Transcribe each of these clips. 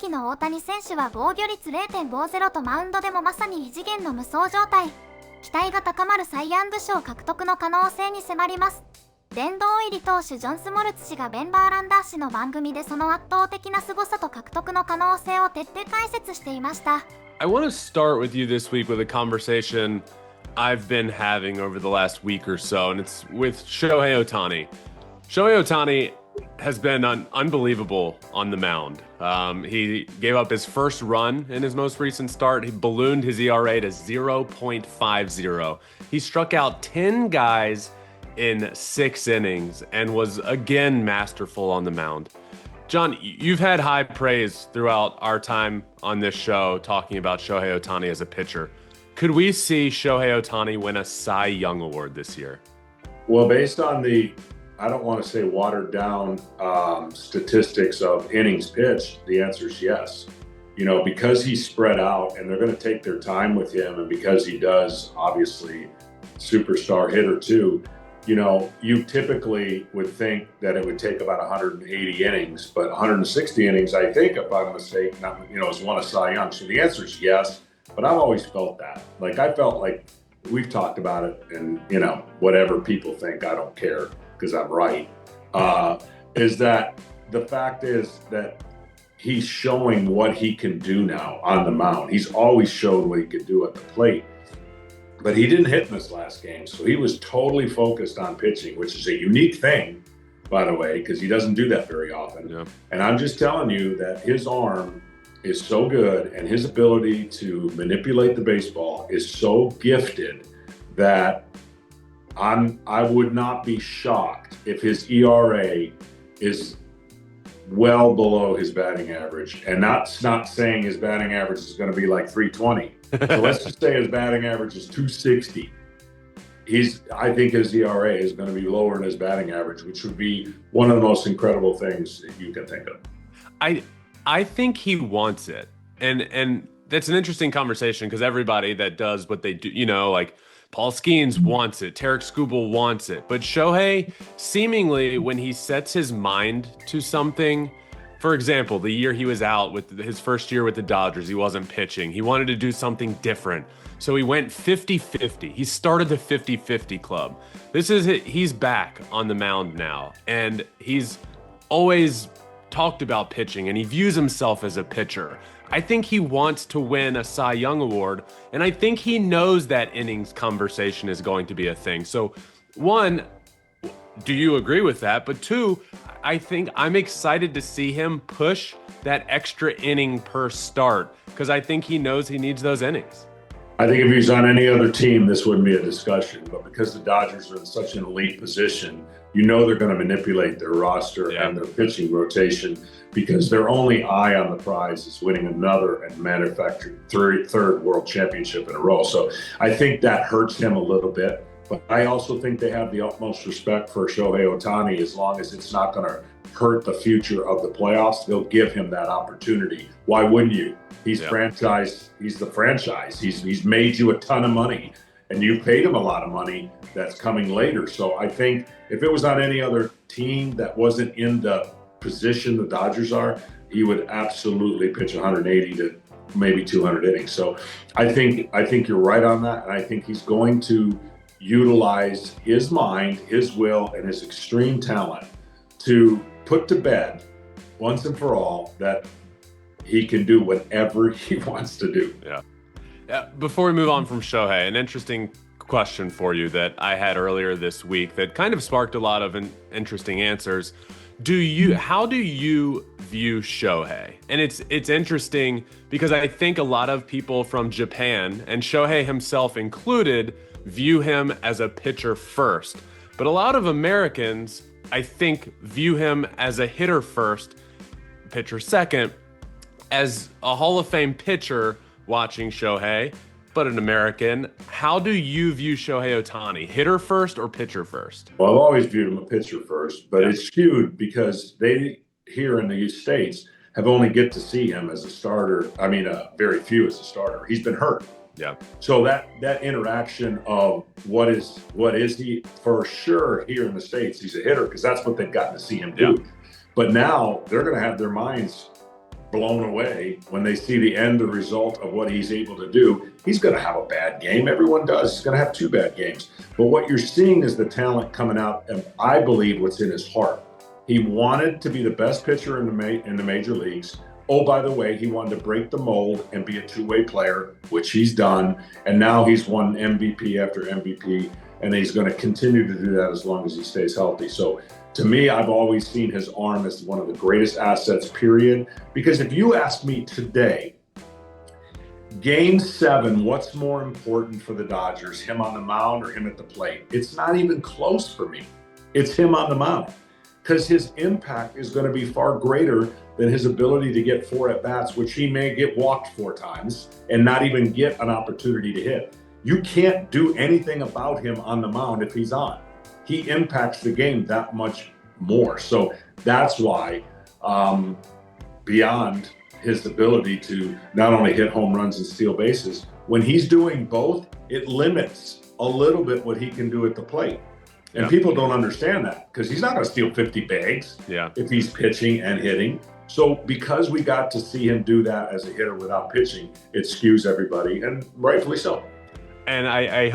期の大谷選手は防御率 0.50 とマウンドでもまさに異次元の無双状態。期待が高まるサイ・ヤング賞獲得の可能性に迫ります。殿堂入り投手ジョン・スモルツ氏がベン・バーランダー氏の番組でその圧倒的な凄さと獲得の可能性を徹底解説していました。I want to start with you this week with a conversation I've been having over the last week or so, and it's with Shohei Ohtani. Shohei Ohtani has been unbelievable on the mound. He gave up his first run in his most recent start. He ballooned his ERA to 0.50. He struck out 10 guys in 6 innings and was again masterful on the mound. John, you've had high praise throughout our time on this show talking about Shohei Ohtani as a pitcher. Could we see Shohei Ohtani win a Cy Young Award this year? Well, based on the, I don't want to say watered down statistics of innings pitched, the answer is yes. You know, because he's spread out and they're going to take their time with him, and because he does obviously superstar hitter too, you know, you typically would think that it would take about 180 innings, but 160 innings, I think, if I'm mistaken, you know, is one of Cy Young. So the answer is yes, but I've always felt that. Like, I felt like we've talked about it, and, you know, whatever people think, I don't care because I'm right, is that the fact is that he's showing what he can do now on the mound. He's always showed what he could do at the plate. But he didn't hit in this last game, so he was totally focused on pitching, which is a unique thing, by the way, because he doesn't do that very often. Yeah. And I'm just telling you that his arm is so good and his ability to manipulate the baseball is so gifted that I would not be shocked if his ERA is well below his batting average. And that's not saying his batting average is going to be like 320. So let's just say his batting average is 260. I think his ERA is going to be lower than his batting average, which would be one of the most incredible things that you can think of. I think he wants it. And that's an interesting conversation because everybody that does what they do, you know, like Paul Skeens wants it, Tarek Skubal wants it. But Shohei, seemingly when he sets his mind to something, for example, the year he was out with his first year with the Dodgers, he wasn't pitching. He wanted to do something different. So he went 50-50. He started the 50-50 club. He's back on the mound now. And he's always talked about pitching and he views himself as a pitcher. I think he wants to win a Cy Young Award. And I think he knows that innings conversation is going to be a thing. So one, do you agree with that? But two, I think I'm excited to see him push that extra inning per start because I think he knows he needs those innings. I think if he's on any other team, this wouldn't be a discussion. But because the Dodgers are in such an elite position, you know they're going to manipulate their roster and their pitching rotation because their only eye on the prize is winning another and manufactured third world championship in a row. So I think that hurts him a little bit. But I also think they have the utmost respect for Shohei Ohtani as long as it's not going to hurt the future of the playoffs. They'll give him that opportunity. Why wouldn't you? He's franchised. He's the franchise. He's made you a ton of money, and you paid him a lot of money that's coming later. So I think if it was on any other team that wasn't in the position the Dodgers are, he would absolutely pitch 180 to maybe 200 innings. So I think you're right on that, and I think he's going to utilize his mind, his will, and his extreme talent to put to bed once and for all that he can do whatever he wants to do. Yeah. Before we move on from Shohei, an interesting question for you that I had earlier this week that kind of sparked a lot of interesting answers. How do you view Shohei? And it's interesting because I think a lot of people from Japan, and Shohei himself included, view him as a pitcher first. But a lot of Americans, I think, view him as a hitter first, pitcher second, as a Hall of Fame pitcher watching Shohei, but an American. How do you view Shohei Ohtani? Hitter first or pitcher first? Well, I've always viewed him a pitcher first, but it's skewed because they here in the States have only get to see him as a starter. I mean, very few as a starter. He's been hurt. Yeah. So that interaction of what is he, for sure here in the States, he's a hitter because that's what they've gotten to see him do. Yeah. But now they're going to have their minds blown away when they see the end result of what he's able to do. He's going to have a bad game. Everyone does. He's going to have 2 bad games. But what you're seeing is the talent coming out, and I believe what's in his heart. He wanted to be the best pitcher in the major leagues. Oh, by the way, he wanted to break the mold and be a 2-way player, which he's done. And now he's won MVP after MVP, and he's going to continue to do that as long as he stays healthy. So to me, I've always seen his arm as one of the greatest assets, period. Because if you ask me today, Game 7, what's more important for the Dodgers, him on the mound or him at the plate? It's not even close for me. It's him on the mound, because his impact is going to be far greater than his ability to get 4 at-bats, which he may get walked 4 times and not even get an opportunity to hit. You can't do anything about him on the mound if he's on. He impacts the game that much more. So that's why, beyond his ability to not only hit home runs and steal bases, when he's doing both, it limits a little bit what he can do at the plate. And people don't understand that, because he's not going to steal 50 bags if he's pitching and hitting. So because we got to see him do that as a hitter without pitching, it skews everybody, and rightfully so. And I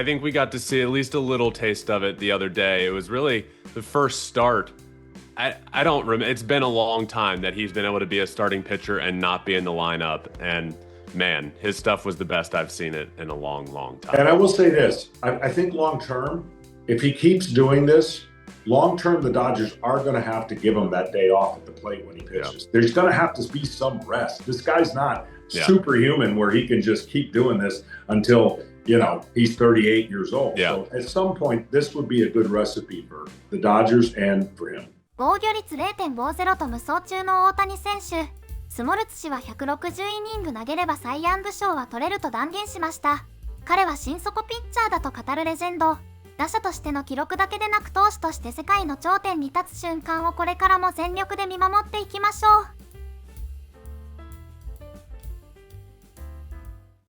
think we got to see at least a little taste of it the other day. It was really the first start. I don't remember. It's been a long time that he's been able to be a starting pitcher and not be in the lineup. And man, his stuff was the best I've seen it in a long, long time. And I will say this. I think long term, if he keeps doing this, long term, the Dodgers are going to have to give him that day off at the plate when he pitches. Yeah. There's going to have to be some rest. This guy's not superhuman where he can just keep doing this until, he's 38 years old. Yeah. So at some point, this would be a good recipe for the Dodgers and for him. 防御率 0.50 と無双中の大谷選手。スモルツ氏は160イニング投げればサイ・ヤング賞は取れると断言しました。彼は心底ピッチャーだと語るレジェンド。打者としての記録だけでなく投手として世界の頂点に立つ瞬間をこれからも全力で見守っていきましょう。